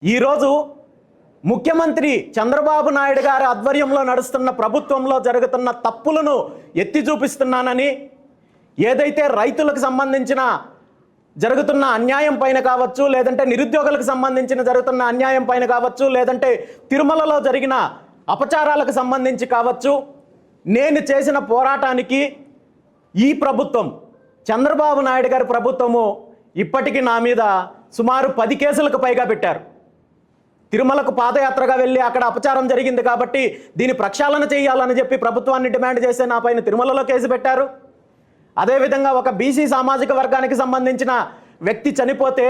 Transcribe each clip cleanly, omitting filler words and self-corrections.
ఈరోజు ముఖ్యమంత్రి చంద్రబాబు నాయుడు గారి ఆధ్వర్యంలో నడుస్తున్న ప్రభుత్వంలో జరుగుతున్న తప్పులను ఎత్తి చూపిస్తున్నానని, ఏదైతే రైతులకు సంబంధించిన జరుగుతున్న అన్యాయం పైన కావచ్చు, లేదంటే నిరుద్యోగులకు సంబంధించిన జరుగుతున్న అన్యాయం పైన కావచ్చు, లేదంటే తిరుమలలో జరిగిన అపచారాలకు సంబంధించి కావచ్చు, నేను చేసిన పోరాటానికి ఈ ప్రభుత్వం చంద్రబాబు నాయుడు గారి ప్రభుత్వము ఇప్పటికీ నా మీద సుమారు 10 కేసులకు పైగా పెట్టారు. తిరుమలకు పాదయాత్రగా వెళ్ళి అక్కడ అపచారం జరిగింది కాబట్టి దీని ప్రక్షాళన చేయాలని చెప్పి ప్రభుత్వాన్ని డిమాండ్ చేస్తే నా పైన తిరుమలలో కేసు పెట్టారు. అదేవిధంగా ఒక బీసీ సామాజిక వర్గానికి సంబంధించిన వ్యక్తి చనిపోతే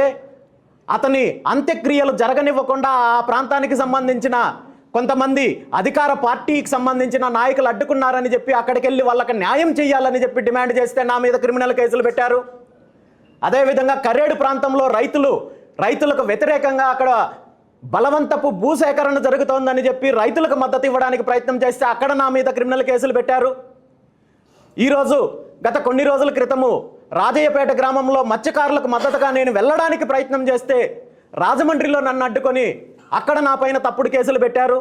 అతని అంత్యక్రియలు జరగనివ్వకుండా ఆ ప్రాంతానికి సంబంధించిన కొంతమంది అధికార పార్టీకి సంబంధించిన నాయకులు అడ్డుకున్నారని చెప్పి అక్కడికి వెళ్ళి వాళ్ళకి న్యాయం చేయాలని చెప్పి డిమాండ్ చేస్తే నా మీద క్రిమినల్ కేసులు పెట్టారు. అదేవిధంగా కరేడు ప్రాంతంలో రైతులకు వ్యతిరేకంగా అక్కడ బలవంతపు భూసేకరణ జరుగుతోందని చెప్పి రైతులకు మద్దతు ఇవ్వడానికి ప్రయత్నం చేస్తే అక్కడ నా మీద క్రిమినల్ కేసులు పెట్టారు. ఈరోజు గత కొన్ని రోజుల క్రితము రాజయ్యపేట గ్రామంలో మత్స్యకారులకు మద్దతుగా నేను వెళ్ళడానికి ప్రయత్నం చేస్తే రాజమండ్రిలో నన్ను అడ్డుకొని అక్కడ నా పైన తప్పుడు కేసులు పెట్టారు.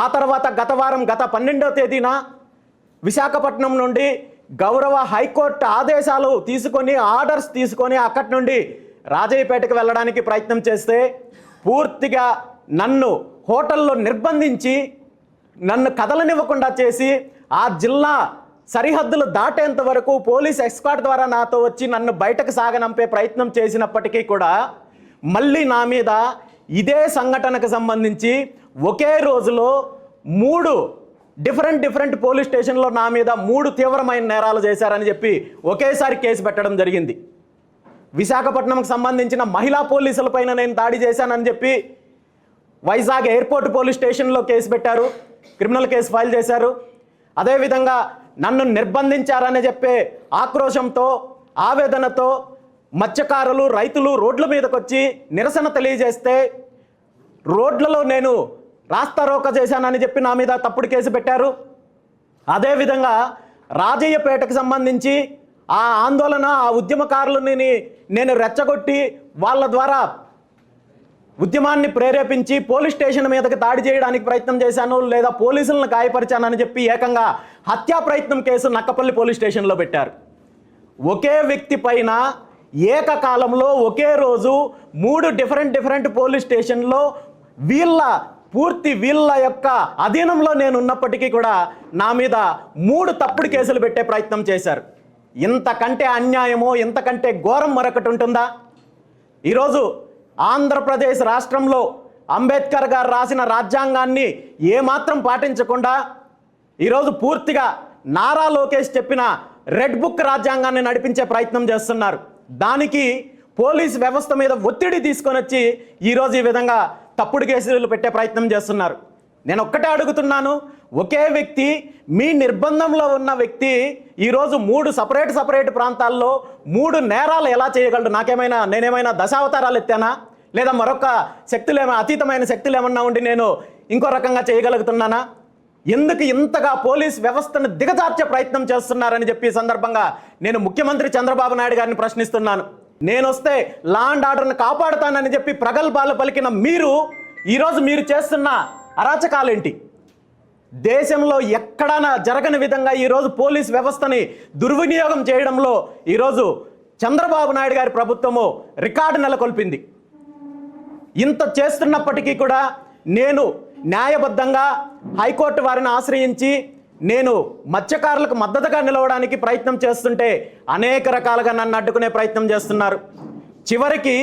ఆ తర్వాత గత 12వ తేదీన విశాఖపట్నం నుండి గౌరవ హైకోర్టు ఆదేశాలు తీసుకొని ఆర్డర్స్ తీసుకొని అక్కడి నుండి రాజయ్యపేటకు వెళ్ళడానికి ప్రయత్నం చేస్తే పూర్తిగా నన్ను హోటల్లో నిర్బంధించి నన్ను కదలనివ్వకుండా చేసి ఆ జిల్లా సరిహద్దులు దాటేంత వరకు పోలీస్ ఎస్కార్ట్ ద్వారా నాతో వచ్చి నన్ను బయటకు సాగనంపే ప్రయత్నం చేసినప్పటికీ కూడా మళ్ళీ నా మీద ఇదే సంఘటనకు సంబంధించి ఒకే రోజులో 3 డిఫరెంట్ పోలీస్ స్టేషన్లో నా మీద 3 తీవ్రమైన నేరాలు చేశారని చెప్పి ఒకేసారి కేసు పెట్టడం జరిగింది. విశాఖపట్నంకి సంబంధించిన మహిళా పోలీసులపైన నేను దాడి చేశానని చెప్పి వైజాగ్ ఎయిర్పోర్ట్ పోలీస్ స్టేషన్లో కేసు పెట్టారు, క్రిమినల్ కేసు ఫైల్ చేశారు. అదేవిధంగా నన్ను నిర్బంధించారని చెప్పే ఆక్రోశంతో ఆవేదనతో మత్స్యకారులు రైతులు రోడ్ల మీదకి వచ్చి నిరసన తెలియజేస్తే రోడ్లలో నేను రాస్తారోక చేశానని చెప్పి నా మీద తప్పుడు కేసు పెట్టారు. అదేవిధంగా రాజయ్యపేటకు సంబంధించి ఆ ఆందోళన ఆ ఉద్యమకారులని నేను రెచ్చగొట్టి వాళ్ళ ద్వారా ఉద్యమాన్ని ప్రేరేపించి పోలీస్ స్టేషన్ మీదకి దాడి చేయడానికి ప్రయత్నం చేశాను, లేదా పోలీసులను గాయపరిచానని చెప్పి ఏకంగా హత్యా ప్రయత్నం కేసు నక్కపల్లి పోలీస్ స్టేషన్లో పెట్టారు. ఒకే వ్యక్తి పైన ఏకకాలంలో ఒకే రోజు 3 డిఫరెంట్ పోలీస్ స్టేషన్లో వీళ్ళ యొక్క అధీనంలో నేను ఉన్నప్పటికీ కూడా నా మీద 3 తప్పుడు కేసులు పెట్టే ప్రయత్నం చేశారు. ఇంతకంటే అన్యాయమో ఇంతకంటే ఘోరం మరొకటి ఉంటుందా? ఈరోజు ఆంధ్రప్రదేశ్ రాష్ట్రంలో అంబేద్కర్ గారు రాసిన రాజ్యాంగాన్ని ఏమాత్రం పాటించకుండా ఈరోజు పూర్తిగా నారా లోకేష్ చెప్పిన రెడ్ బుక్ రాజ్యాంగాన్ని నడిపించే ప్రయత్నం చేస్తున్నారు. దానికి పోలీస్ వ్యవస్థ మీద ఒత్తిడి తీసుకొని వచ్చి ఈరోజు ఈ విధంగా తప్పుడు కేసులు పెట్టే ప్రయత్నం చేస్తున్నారు. నేను ఒక్కటే అడుగుతున్నాను, ఒకే వ్యక్తి మీ నిర్బంధంలో ఉన్న వ్యక్తి ఈరోజు 3 సపరేట్ ప్రాంతాల్లో 3 నేరాలు ఎలా చేయగలడు? నేనేమైనా దశావతారాలు ఎత్తానా? లేదా మరొక అతీతమైన శక్తులు ఏమన్నా ఉండి నేను ఇంకో రకంగా చేయగలుగుతున్నానా? ఎందుకు ఇంతగా పోలీస్ వ్యవస్థను దిగజార్చే ప్రయత్నం చేస్తున్నారని చెప్పి ఈ సందర్భంగా నేను ముఖ్యమంత్రి చంద్రబాబు నాయుడు గారిని ప్రశ్నిస్తున్నాను. నేను వస్తే లా అండ్ ఆర్డర్ని కాపాడుతానని చెప్పి ప్రగల్భాలు పలికిన ఈరోజు మీరు చేస్తున్న అరాచకాలేంటి? దేశంలో ఎక్కడైనా జరగని విధంగా ఈరోజు పోలీస్ వ్యవస్థని దుర్వినియోగం చేయడంలో ఈరోజు చంద్రబాబు నాయుడు గారి ప్రభుత్వము రికార్డు నెలకొల్పింది. ఇంత చేస్తున్నప్పటికీ కూడా నేను న్యాయబద్ధంగా హైకోర్టు వారిని ఆశ్రయించి నేను మత్స్యకారులకు మద్దతుగా నిలవడానికి ప్రయత్నం చేస్తుంటే అనేక రకాలుగా నన్ను అడ్డుకునే ప్రయత్నం చేస్తున్నారు. చివరికి